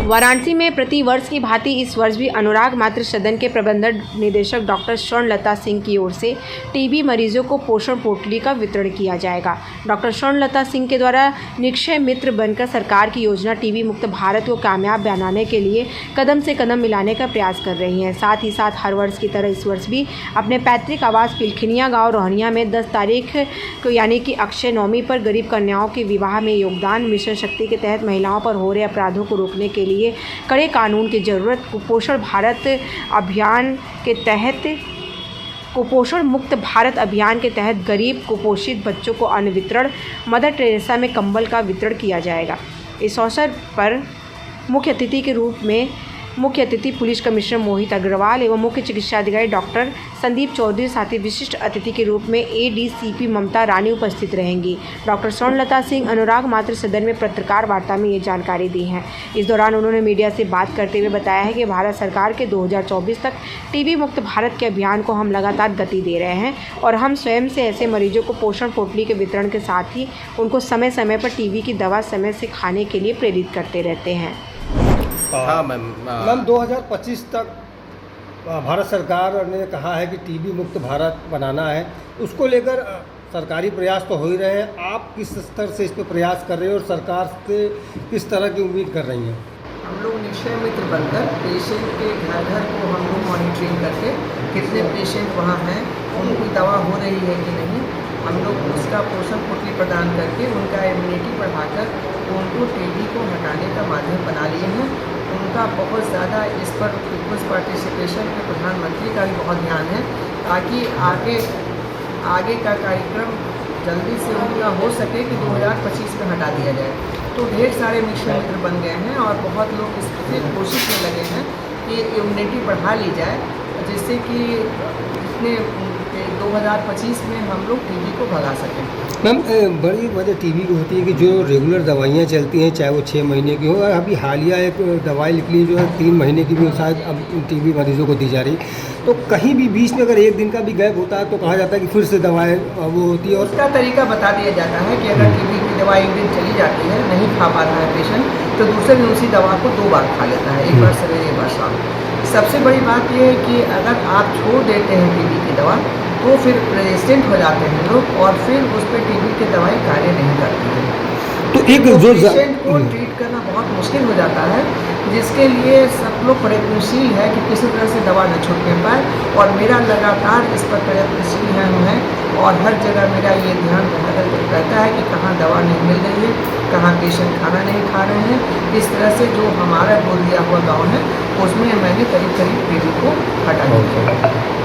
वाराणसी में प्रति वर्ष की भांति इस वर्ष भी अनुराग मातृ सदन के प्रबंध निदेशक डॉक्टर स्वर्णलता सिंह की ओर से टीबी मरीजों को पोषण पोटली का वितरण किया जाएगा। डॉक्टर स्वर्णलता सिंह के द्वारा निक्षय मित्र बनकर सरकार की योजना टीबी मुक्त भारत को कामयाब बनाने के लिए कदम से कदम मिलाने का प्रयास कर रही हैं। साथ ही साथ हर वर्ष की तरह इस वर्ष भी अपने पैतृक आवास पिलखिनिया गाँव रोहनिया में 10 तारीख को यानी कि अक्षय नवमी पर गरीब कन्याओं के विवाह में योगदान मिशन शक्ति के तहत महिलाओं पर हो रहे अपराधों को रोकने के लिए कड़े कानून की जरूरत, कुपोषण भारत अभियान के तहत कुपोषण मुक्त भारत अभियान के तहत गरीब कुपोषित बच्चों को अन्न वितरण, मदर टेरेसा में कंबल का वितरण किया जाएगा। इस अवसर पर मुख्य अतिथि पुलिस कमिश्नर मोहित अग्रवाल एवं मुख्य चिकित्सा अधिकारी डॉक्टर संदीप चौधरी साथ ही विशिष्ट अतिथि के रूप में एडीसीपी ममता रानी उपस्थित रहेंगी। डॉक्टर स्वर्णलता सिंह अनुराग मातृ सदन में पत्रकार वार्ता में ये जानकारी दी है। इस दौरान उन्होंने मीडिया से बात करते हुए बताया है कि भारत सरकार के 2024 तक टीबी मुक्त भारत के अभियान को हम लगातार गति दे रहे हैं और हम स्वयं से ऐसे मरीजों को पोषण पोटली के वितरण के साथ ही उनको समय समय पर टीबी की दवा समय से खाने के लिए प्रेरित करते रहते हैं। हाँ मैम 2025 तक भारत सरकार ने कहा है कि टीबी मुक्त भारत बनाना है। उसको लेकर सरकारी प्रयास तो हो ही रहे हैं। आप किस स्तर से इस पर प्रयास कर रहे हैं और सरकार से किस तरह की उम्मीद कर रही हैं? हम लोग निक्षय मित्र बनकर पेशेंट के घर घर को हम लोग मॉनिटरिंग करके कितने पेशेंट वहाँ हैं, उनकी दवा हो रही है कि नहीं, हम लोग उसका पोषण पोटली प्रदान करके उनका इम्यूनिटी बढ़ाकर उनको टीबी को हटाने का माध्यम बना लिए हैं। उनका बहुत ज़्यादा इस पर पीपुल्स पार्टिसिपेशन पे प्रधानमंत्री का भी बहुत ध्यान है ताकि आगे का कार्यक्रम जल्दी से उनका हो सके कि 2025 में हटा दिया जाए। तो ढेर सारे मिशन मित्र बन गए हैं और बहुत लोग इस कोशिश में लगे हैं कि इम्यूनिटी बढ़ा ली जाए जिससे कि जितने 2025 में हम लोग टीबी को भगा सकें। मैम बड़ी वजह टीबी की होती है कि जो रेगुलर दवाइयाँ चलती हैं चाहे वो 6 महीने की हो, अभी हालिया एक दवाई निकली जो है 3 महीने की भी शायद अब टीबी मरीजों को दी जा रही। तो कहीं भी बीच में अगर एक दिन का भी गैप होता है तो कहा जाता है कि फिर से दवाएँ वो होती है और उसका तरीका बता दिया जाता है कि अगर टीबी की दवाई एक दिन चली जाती है, नहीं खा पाता है पेशेंट, तो दूसरे दिन उसी दवा को 2 बार खा लेता है, एक बार सवेरे एक बार शाम। सबसे बड़ी बात यह है कि अगर आप छोड़ देते हैं टीबी की दवा तो फिर रेजिस्टेंट हो जाते हैं लोग और फिर उस पर टीबी की दवाई कार्य नहीं करती है। तो एक जो पेशेंट को ट्रीट करना बहुत मुश्किल हो जाता है, जिसके लिए सब लोग प्रयत्नशील है कि किसी तरह से दवा न छूटने पाए और मेरा लगातार इस पर प्रयत्नशील है और हर जगह मेरा ये ध्यान रहता है कि कहाँ दवा नहीं मिल रही है, कहाँ पेशेंट खाना नहीं खा रहे हैं। इस तरह से जो हमारा गोद दिया हुआ गाँव है उसमें मैंने करीब टीबी को हटा दिया।